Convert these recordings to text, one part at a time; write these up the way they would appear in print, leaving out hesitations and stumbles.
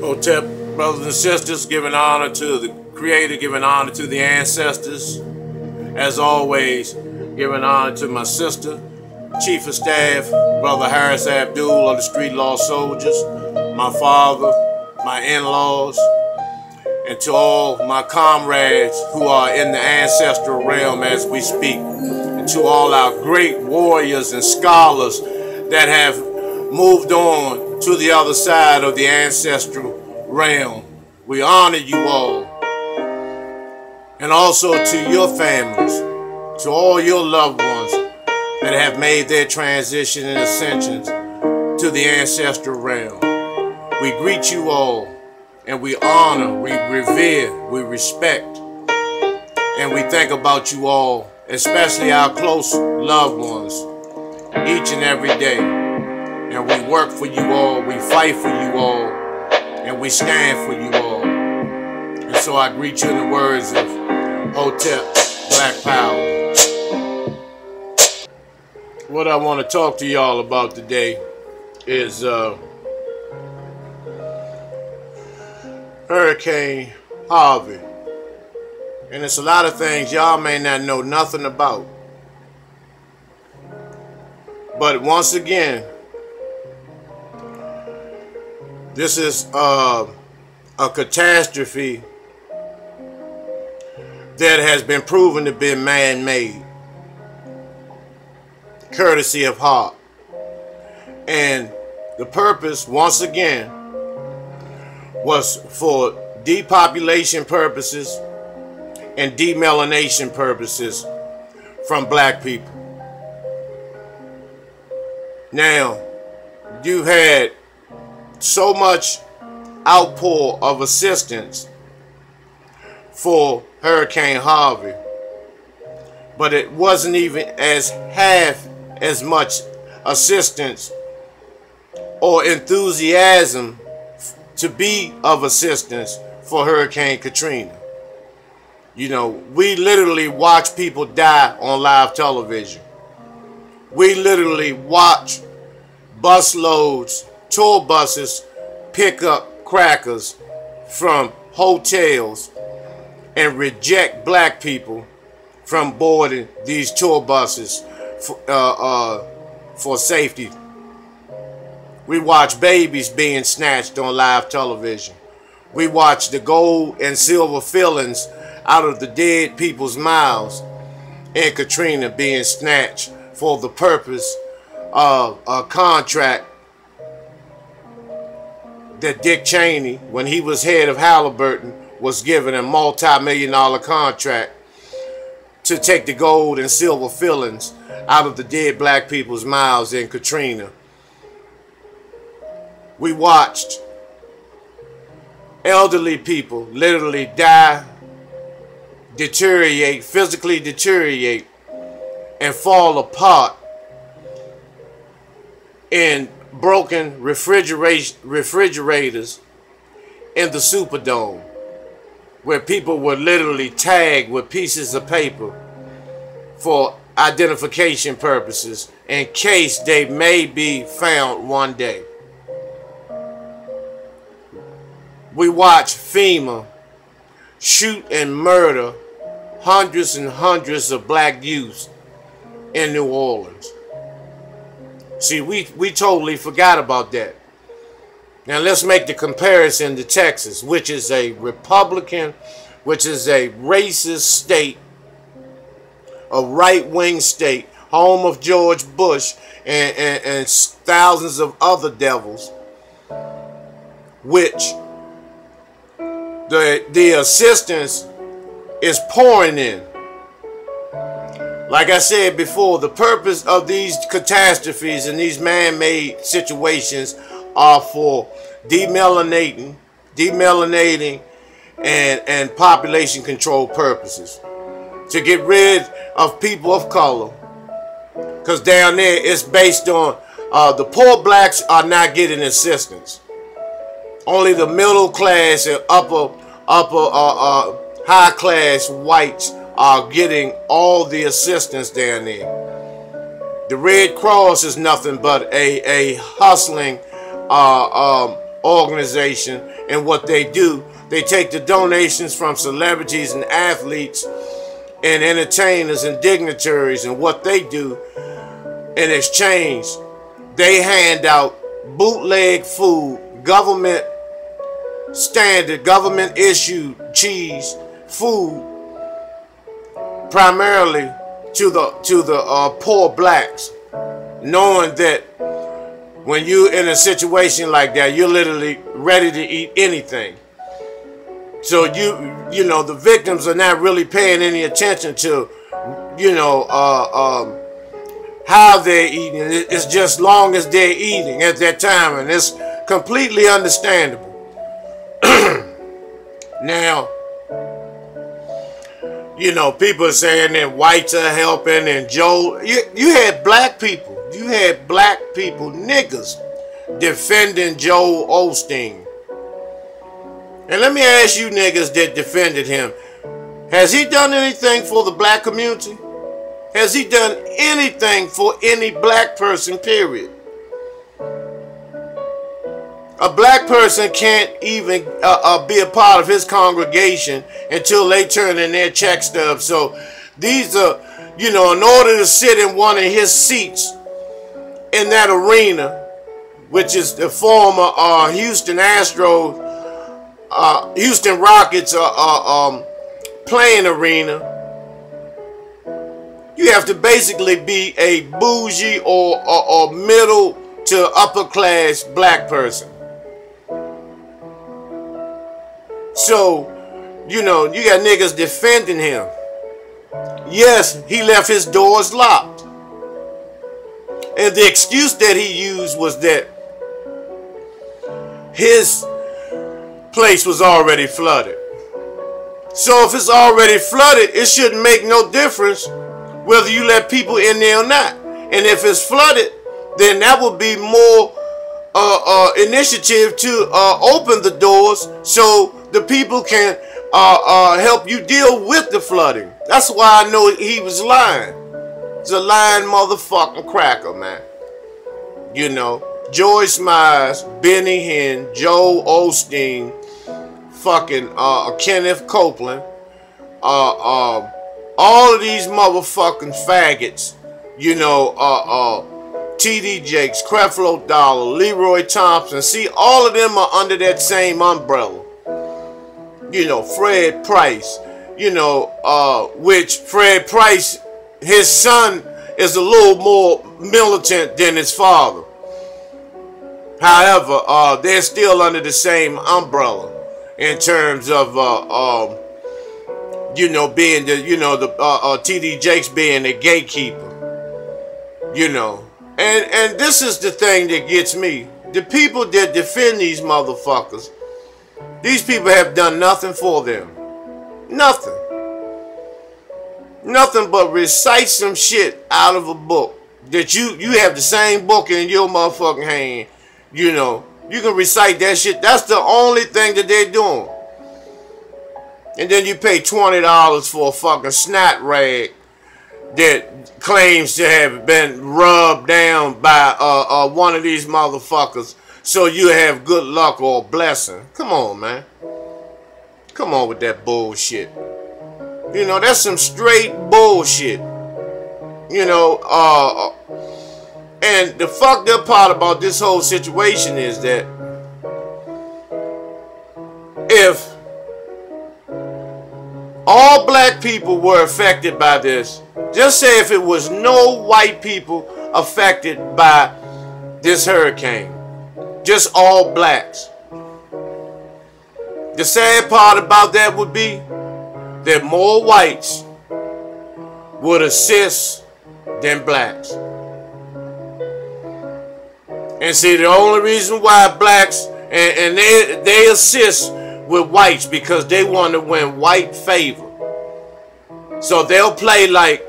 Hotep, brothers and sisters, giving honor to the Creator, giving honor to the ancestors. As always, giving honor to my sister, Chief of Staff, Brother Harris Abdul of the Street Law Soldiers, my father, my in-laws, and to all my comrades who are in the ancestral realm as we speak, and to all our great warriors and scholars that have moved on to the other side of the ancestral realm. We honor you all. And also to your families, to all your loved ones that have made their transition and ascensions to the ancestral realm. We greet you all, and we honor, we revere, we respect, and we think about you all, especially our close loved ones, each and every day. And we work for you all, we fight for you all, and we stand for you all. And so I greet you in the words of Hotep, Black Power. What I want to talk to y'all about today is Hurricane Harvey. And it's a lot of things y'all may not know nothing about. But once again, this is a catastrophe that has been proven to be man-made, courtesy of Harp. And the purpose, once again, was for depopulation purposes and demelanation purposes from black people. Now, you had so much outpour of assistance for Hurricane Harvey, but it wasn't even as half as much assistance or enthusiasm to be of assistance for Hurricane Katrina. You know, we literally watch people die on live television. We literally watch busloads, tour buses pick up crackers from hotels and reject black people from boarding these tour buses for safety. We watch babies being snatched on live television. We watch the gold and silver fillings out of the dead people's mouths in Katrina being snatched for the purpose of a contract that Dick Cheney, when he was head of Halliburton, was given a multi-million-dollar contract to take the gold and silver fillings out of the dead black people's mouths in Katrina. We watched elderly people literally die, deteriorate, physically deteriorate, and fall apart in broken refrigerators in the Superdome, where people were literally tagged with pieces of paper for identification purposes in case they may be found one day. We watch FEMA shoot and murder hundreds and hundreds of black youths in New Orleans. See, we totally forgot about that. Now let's make the comparison to Texas, which is a Republican, which is a racist state, a right-wing state, home of George Bush and thousands of other devils, which the assistance is pouring in. Like I said before, the purpose of these catastrophes and these man-made situations are for demelanating and population control purposes. To get rid of people of color. Because down there it's based on the poor blacks are not getting assistance. Only the middle class and upper high class whites are getting all the assistance down there. The Red Cross is nothing but a hustling organization and what they do. They take the donations from celebrities and athletes and entertainers and dignitaries, and what they do in exchange, they hand out bootleg food, government standard, government issued cheese food, primarily to the poor blacks, knowing that when you're in a situation like that, you're literally ready to eat anything. So you know, the victims are not really paying any attention to, you know, how they're eating. It's just long as they're eating at that time, and it's completely understandable. Now, you know, people are saying that whites are helping, and Joe, you had black people, niggas, defending Joel Osteen. And let me ask you niggas that defended him, has he done anything for the black community? Has he done anything for any black person, period? A black person can't even be a part of his congregation until they turn in their check stubs. So these are, you know, in order to sit in one of his seats in that arena, which is the former Houston Astros, Houston Rockets playing arena, you have to basically be a bougie or middle to upper class black person. So, you know, you got niggas defending him. Yes, he left his doors locked. And the excuse that he used was that his place was already flooded. So if it's already flooded, it shouldn't make no difference whether you let people in there or not. And if it's flooded, then that would be more initiative to open the doors so the people can help you deal with the flooding. That's why I know he was lying. He's a lying motherfucking cracker, man. You know, Joyce Myers, Benny Hinn, Joel Osteen, fucking Kenneth Copeland, all of these motherfucking faggots, you know, T.D. Jakes, Creflo Dollar, Leroy Thompson. See, all of them are under that same umbrella. You know, Fred Price, you know, which Fred Price, his son is a little more militant than his father. However, they're still under the same umbrella in terms of, you know, being the, you know, the T.D. Jakes being the gatekeeper, you know. And this is the thing that gets me. The people that defend these motherfuckers, these people have done nothing for them. Nothing. Nothing but recite some shit out of a book that you have the same book in your motherfucking hand. You know, you can recite that shit. That's the only thing that they're doing. And then you pay $20 for a fucking snot rag that claims to have been rubbed down by one of these motherfuckers so you have good luck or a blessing. Come on, man. Come on with that bullshit. You know, that's some straight bullshit. You know, and the fucked up part about this whole situation is that if all black people were affected by this, just say if it was no white people affected by this hurricane, just all blacks. The sad part about that would be that more whites would assist than blacks. And see, the only reason why blacks, and they assist with whites because they want to win white favor. So they'll play like,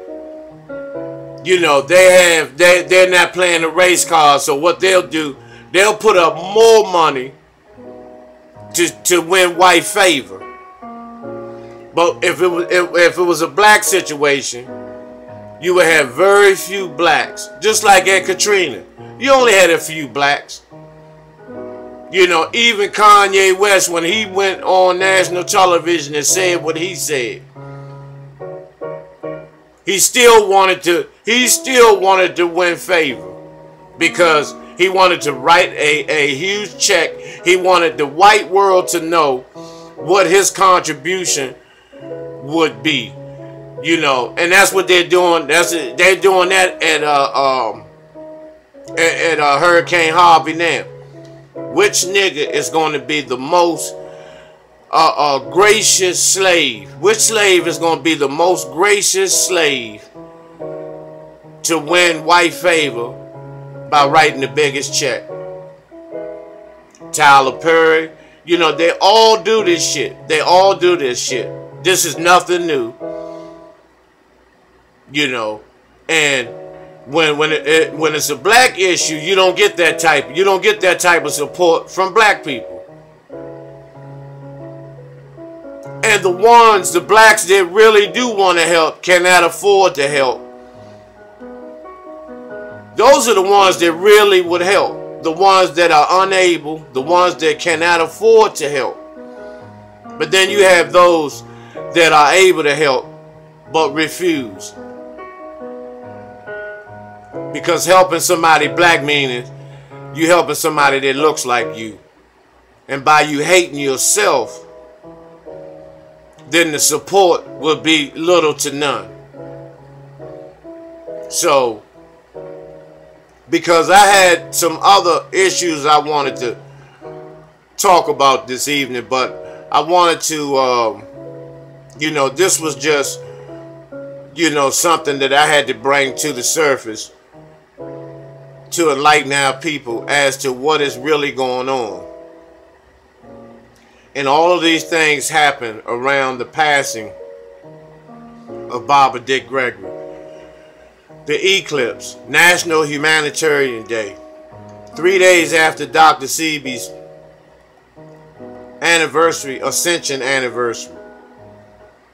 you know, they're not playing the race card. So what they'll do, they'll put up more money to win white favor. But if it was a black situation, you would have very few blacks. Just like at Katrina, you only had a few blacks. You know, even Kanye West, when he went on national television and said what he said, he still wanted to win favor, because he wanted to write a huge check. He wanted the white world to know what his contribution would be. You know, and that's what they're doing. They're doing that at Hurricane Harvey now. Which nigga is going to be the most gracious slave? Which slave is going to be the most gracious slave to win white favor by writing the biggest check? Tyler Perry. You know, they all do this shit. They all do this shit. This is nothing new. You know, and when it's a black issue, you don't get that type of support from black people. And the blacks that really do want to help cannot afford to help. Those are the ones that really would help. The ones that are unable, the ones that cannot afford to help. But then you have those that are able to help but refuse. Because helping somebody black means you helping somebody that looks like you. And by you hating yourself, then the support will be little to none. So, because I had some other issues I wanted to talk about this evening, but I wanted to, you know, this was just, you know, something that I had to bring to the surface to enlighten our people as to what is really going on. And all of these things happen around the passing of Barbara Dick Gregory. The eclipse, National Humanitarian Day, 3 days after Dr. Sebi's anniversary, Ascension anniversary,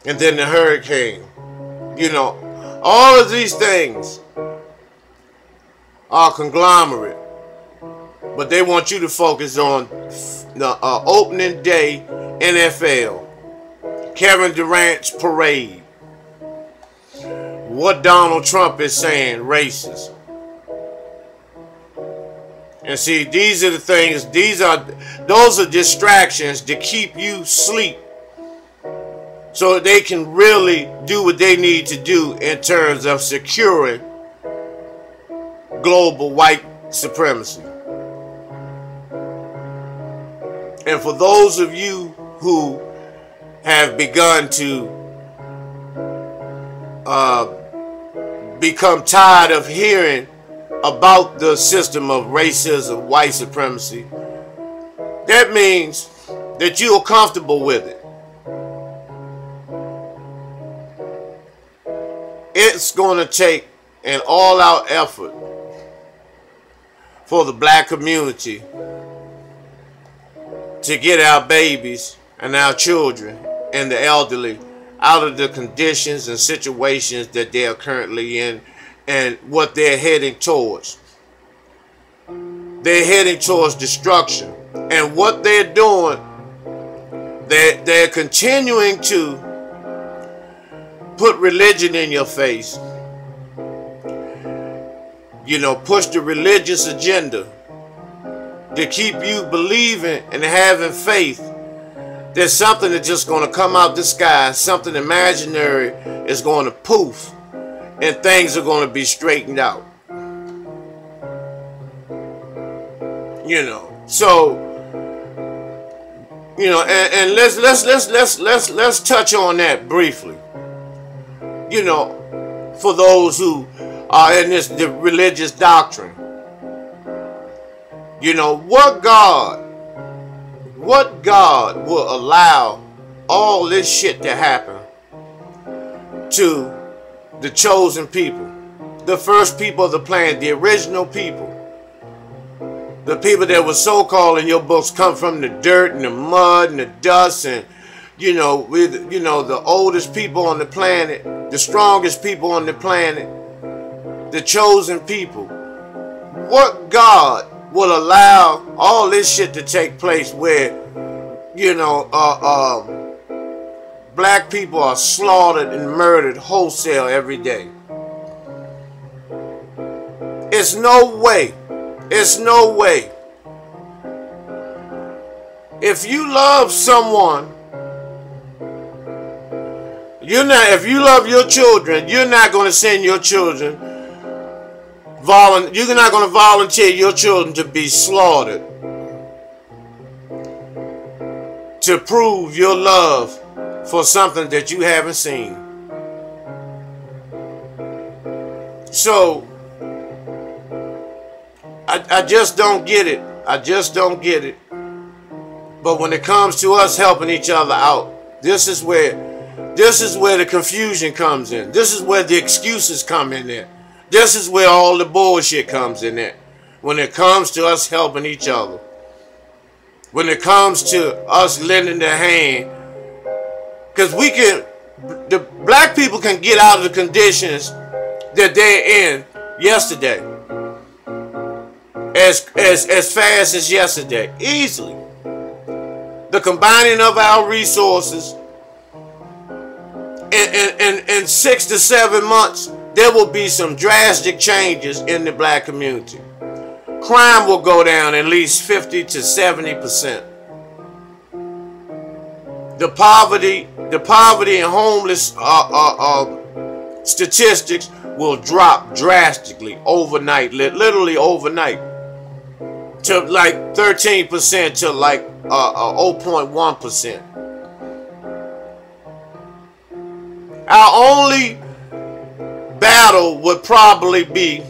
and then the hurricane. You know, all of these things are conglomerate, but they want you to focus on the opening day NFL, Kevin Durant's parade, what Donald Trump is saying, racist. And see, these are the things, those are distractions to keep you asleep, so they can really do what they need to do in terms of securing global white supremacy. And for those of you who have begun to become tired of hearing about the system of racism, white supremacy, that means that you're comfortable with it. It's going to take an all-out effort for the black community to get our babies and our children and the elderly out of the conditions and situations that they are currently in and what they're heading towards. They're heading towards destruction. And what they're doing, they're continuing to put religion in your face. You know, push the religious agenda to keep you believing and having faith that something is just going to come out the sky, something imaginary is going to poof, and things are going to be straightened out. You know, so you know, and let's touch on that briefly. You know, for those who are in the religious doctrine. You know, what God will allow all this shit to happen to the chosen people, the first people of the planet, the original people, the people that were so-called in your books come from the dirt and the mud and the dust, and you know, the oldest people on the planet, the strongest people on the planet, the chosen people. What God will allow all this shit to take place where, you know, black people are slaughtered and murdered wholesale every day. It's no way. It's no way. If you love someone, if you love your children, you're not going to send your children, you're not going to volunteer your children to be slaughtered to prove your love for something that you haven't seen. So, I just don't get it. I just don't get it. But when it comes to us helping each other out, this is where the confusion comes in. This is where the excuses come in there. This is where all the bullshit comes in there. When it comes to us helping each other. When it comes to us lending a hand. Because the black people can get out of the conditions that they're in yesterday. As fast as yesterday. Easily. The combining of our resources in 6 to 7 months, there will be some drastic changes in the black community. Crime will go down at least 50 to 70%. The poverty and homeless statistics will drop drastically overnight, literally overnight, to like 13% to like 0.1%. Our only battle would probably be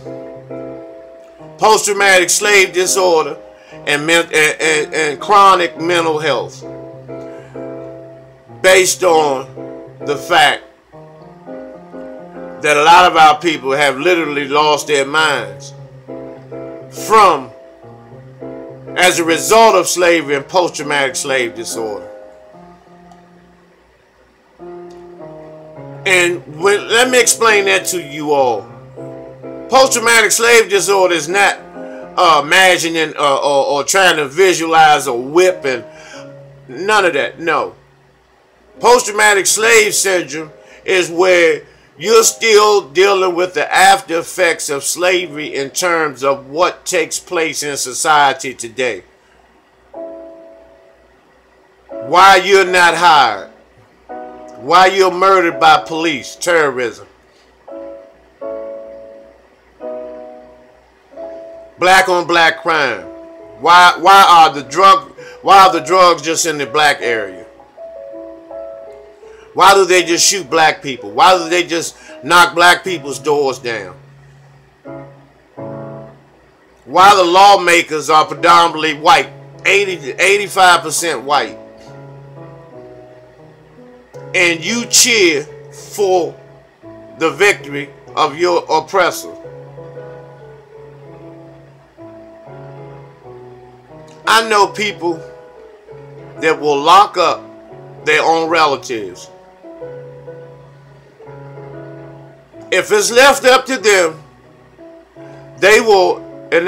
post-traumatic slave disorder and chronic mental health, based on the fact that a lot of our people have literally lost their minds as a result of slavery and post-traumatic slave disorder. And let me explain that to you all. Post-traumatic slave disorder is not imagining or trying to visualize a whip and none of that. No. Post-traumatic slave syndrome is where you're still dealing with the after effects of slavery in terms of what takes place in society today. Why you're not hired. Why you're murdered by police, terrorism. Black on black crime. Why are the drugs just in the black area? Why do they just shoot black people? Why do they just knock black people's doors down? Why the lawmakers are predominantly white, 80 to 85% white. And you cheer for the victory of your oppressor. I know people that will lock up their own relatives. If it's left up to them, they will, and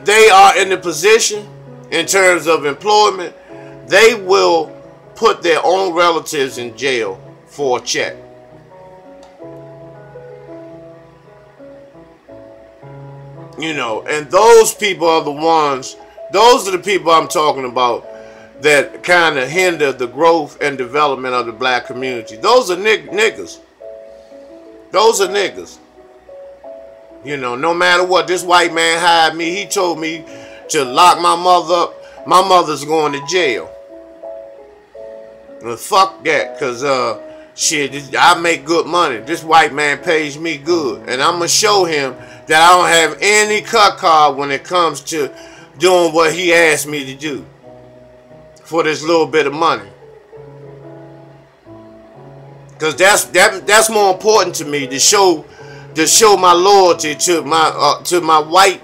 they are in the position in terms of employment, they will put their own relatives in jail for a check. You know, and those people are the ones, those are the people I'm talking about that kind of hinder the growth and development of the black community. Those are niggas. Those are niggas. You know, no matter what, this white man hired me. He told me to lock my mother up. My mother's going to jail. Well, fuck that, because shit, I make good money. This white man pays me good. And I'm going to show him that I don't have any cut card when it comes to doing what he asked me to do for this little bit of money. Because that's more important to me, to show my loyalty to my white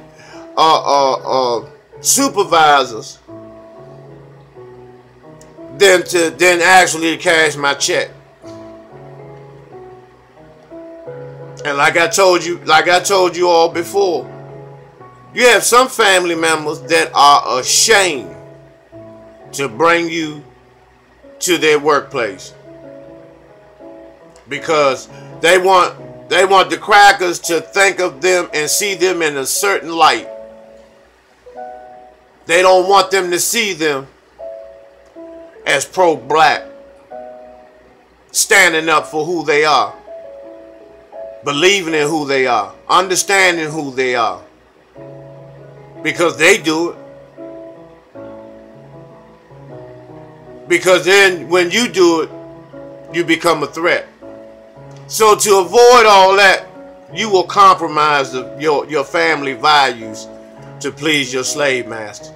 supervisors than actually cash my check. And like I told you all before, You have some family members that are ashamed to bring you to their workplace because they want the crackers to think of them and see them in a certain light. They don't want them to see them as pro-black, standing up for who they are, believing in who they are, understanding who they are, because they do it. Because then when you do it, you become a threat. So to avoid all that, you will compromise your family values to please your slave master.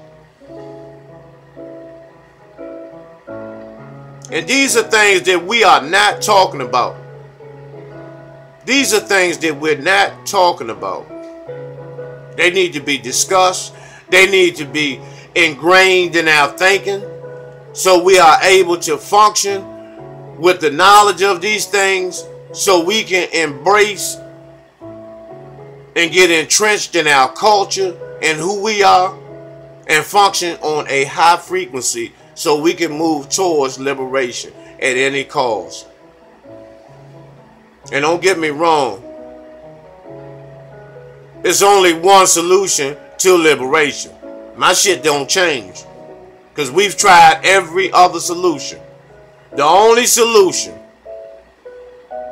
And these are things that we are not talking about. These are things that we're not talking about. They need to be discussed. They need to be ingrained in our thinking so we are able to function with the knowledge of these things so we can embrace and get entrenched in our culture and who we are and function on a high frequency so we can move towards liberation at any cost. And don't get me wrong, it's only one solution to liberation. My shit don't change because we've tried every other solution. The only solution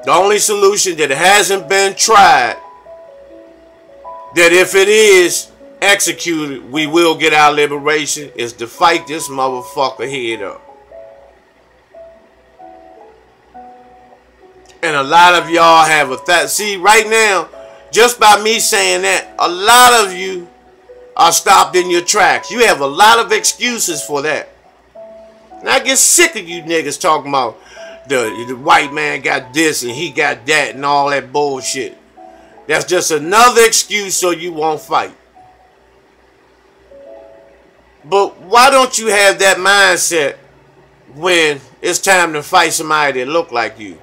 that hasn't been tried, that if it is executed, we will get our liberation, is to fight this motherfucker head up. And a lot of y'all have a see right now, just by me saying that, a lot of you are stopped in your tracks. You have a lot of excuses for that. And I get sick of you niggas talking about the white man got this and he got that and all that bullshit. That's just another excuse so you won't fight. But why don't you have that mindset when it's time to fight somebody that look like you?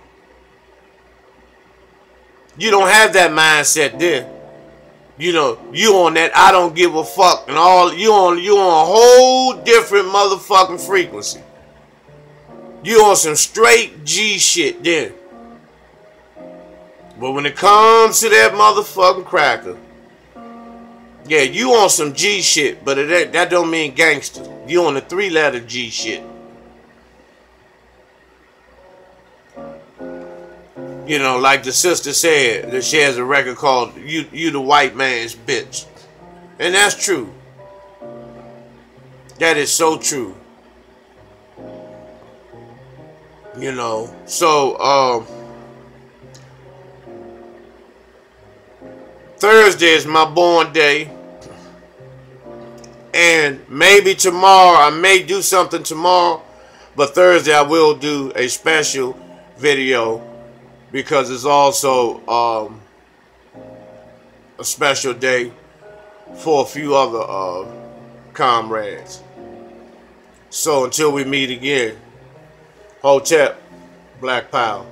You don't have that mindset then. You know, you on that I don't give a fuck and all. You on a whole different motherfucking frequency. You on some straight G shit then. But when it comes to that motherfucking cracker, yeah, you on some G shit, but that don't mean gangster. You on the 3-letter G shit. You know, like the sister said, that she has a record called You the White Man's Bitch. And that's true. That is so true. You know, so Thursday is my born day. And maybe tomorrow, I may do something tomorrow, but Thursday I will do a special video because it's also a special day for a few other comrades. So until we meet again, Hotep, Black Power.